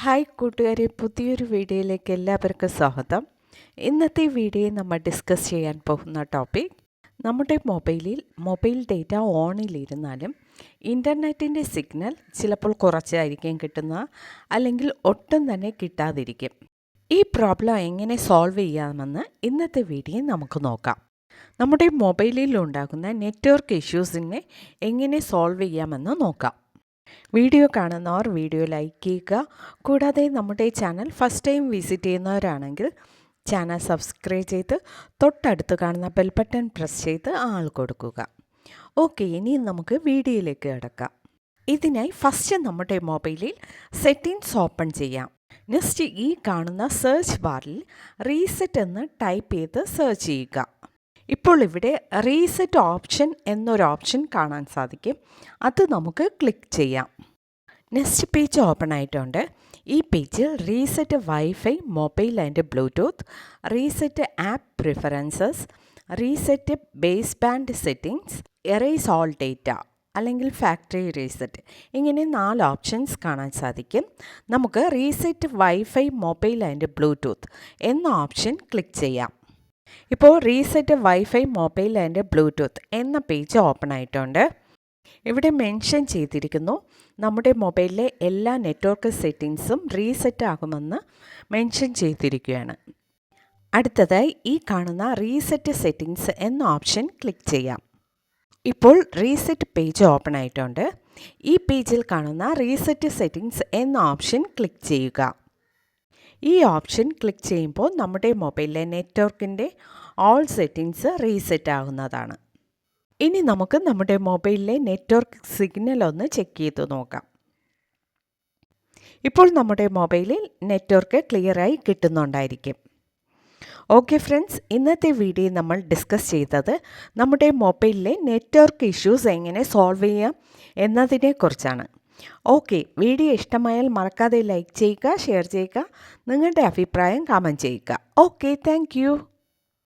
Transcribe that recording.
Hi കൂട്ടുകാരെ, പുതിയൊരു വീഡിയോയിലേക്ക് എല്ലാവർക്കും സ്വാഗതം. ഇന്നത്തെ വീഡിയോയിൽ നമ്മൾ ഡിസ്കസ് ചെയ്യാൻ പോകുന്ന ടോപ്പിക്, നമ്മുടെ മൊബൈൽ ഡേറ്റ ഓണിലിരുന്നാലും ഇൻ്റർനെറ്റിൻ്റെ സിഗ്നൽ ചിലപ്പോൾ കുറച്ചായിരിക്കും കിട്ടുന്നത്, അല്ലെങ്കിൽ ഒട്ടും തന്നെ കിട്ടാതിരിക്കും. ഈ പ്രോബ്ലം എങ്ങനെ സോൾവ് ചെയ്യാമെന്ന് ഇന്നത്തെ വീഡിയോയിൽ നമുക്ക് നോക്കാം. നമ്മുടെ മൊബൈലിൽ ഉണ്ടാകുന്ന നെറ്റ്വർക്ക് ഇഷ്യൂസിനെ എങ്ങനെ സോൾവ് ചെയ്യാമെന്ന് നോക്കാം. വീഡിയോ കാണുന്നവർ വീഡിയോ ലൈക്ക് ചെയ്യുക. കൂടാതെ നമ്മുടെ ചാനൽ ഫസ്റ്റ് ടൈം വിസിറ്റ് ചെയ്യുന്നവരാണെങ്കിൽ ചാനൽ സബ്സ്ക്രൈബ് ചെയ്ത് തൊട്ടടുത്ത് കാണുന്ന ബെൽ ബട്ടൺ പ്രസ് ചെയ്ത് ആൾ കൊടുക്കുക. ഓക്കെ, ഇനി നമുക്ക് വീഡിയോയിലേക്ക് കിടക്കാം. ഇതിനായി ഫസ്റ്റ് നമ്മുടെ മൊബൈലിൽ സെറ്റിംഗ്സ് ഓപ്പൺ ചെയ്യാം. നെക്സ്റ്റ് ഈ കാണുന്ന സെർച്ച് ബാറിൽ റീസെറ്റ് എന്ന് ടൈപ്പ് ചെയ്ത് സെർച്ച് ചെയ്യുക. ഇപ്പോൾ ഇവിടെ റീസെറ്റ് ഓപ്ഷൻ എന്നൊരു ഓപ്ഷൻ കാണാൻ സാധിക്കും. അത് നമുക്ക് ക്ലിക്ക് ചെയ്യാം. നെക്സ്റ്റ് പേജ് ഓപ്പൺ ആയിട്ടുണ്ട്. ഈ പേജിൽ reset wifi, mobile and Bluetooth, reset app preferences, reset base band settings, errors all data അല്ലെങ്കിൽ ഫാക്ടറി റീസെറ്റ്, ഇങ്ങനെ 4 ഓപ്ഷൻസ് കാണാൻ സാധിക്കും. നമുക്ക് reset wifi, mobile and Bluetooth എന്ന ഓപ്ഷൻ ക്ലിക്ക് ചെയ്യാം. ഇപ്പോൾ reset wifi, mobile and Bluetooth എന്ന പേജ് ഓപ്പൺ ആയിട്ടുണ്ട്. ഇവിടെ മെൻഷൻ ചെയ്തിരിക്കുന്നു, നമ്മുടെ മൊബൈലിലെ എല്ലാ നെറ്റ്വർക്ക് സെറ്റിംഗ്സും റീസെറ്റ് ആകുമെന്ന് മെൻഷൻ ചെയ്തിരിക്കുകയാണ്. അടുത്തതായി ഈ കാണുന്ന റീസെറ്റ് സെറ്റിംഗ്സ് എന്ന ഓപ്ഷൻ ക്ലിക്ക് ചെയ്യാം. ഇപ്പോൾ റീസെറ്റ് പേജ് ഓപ്പൺ ആയിട്ടുണ്ട്. ഈ പേജിൽ കാണുന്ന റീസെറ്റ് സെറ്റിംഗ്സ് എന്ന ഓപ്ഷൻ ക്ലിക്ക് ചെയ്യുക. ഈ ഓപ്ഷൻ ക്ലിക്ക് ചെയ്യുമ്പോൾ നമ്മുടെ മൊബൈലിലെ നെറ്റ്വർക്കിൻ്റെ ഓൾ സെറ്റിംഗ്സ് റീസെറ്റ് ആകുന്നതാണ്. ഇനി നമുക്ക് നമ്മുടെ മൊബൈലിലെ നെറ്റ്വർക്ക് സിഗ്നൽ ഒന്ന് ചെക്ക് ചെയ്ത് നോക്കാം. ഇപ്പോൾ നമ്മുടെ മൊബൈലിൽ നെറ്റ്വർക്ക് ക്ലിയറായി കിട്ടുന്നുണ്ടായിരിക്കും. ഓക്കെ ഫ്രണ്ട്സ്, ഇന്നത്തെ വീഡിയോ നമ്മൾ ഡിസ്കസ് ചെയ്തത് നമ്മുടെ മൊബൈലിലെ നെറ്റ്വർക്ക് ഇഷ്യൂസ് എങ്ങനെ സോൾവ് ചെയ്യാം എന്നതിനെക്കുറിച്ചാണ്. ഓക്കെ, വീഡിയോ ഇഷ്ടമായാൽ മറക്കാതെ ലൈക്ക് ചെയ്യുക, ഷെയർ ചെയ്യുക, നിങ്ങളുടെ അഭിപ്രായം കമൻറ്റ് ചെയ്യുക. Okay, thank you.